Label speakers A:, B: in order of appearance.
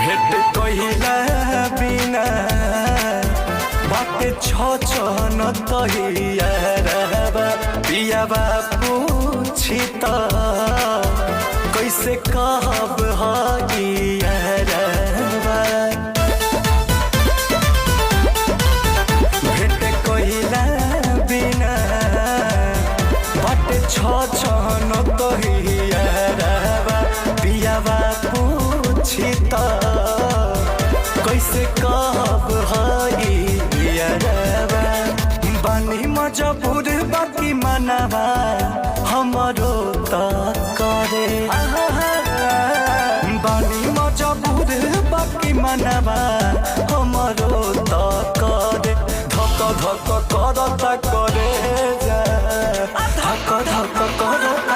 A: भेट कहिला बिना बाटे छन तहियारबा पियाबा पूछी त कैसे कहब हइयारबा भेट कहिला बिना बाटे छन तहियारबा पियाबा पूछी त कैसे कहब हइयारबा बानी मजबूर बाकी मनवा हमरो त करे बानी मजबूर बाकी मनवा हमरो त करे धक धक करता करे जा धक धक करता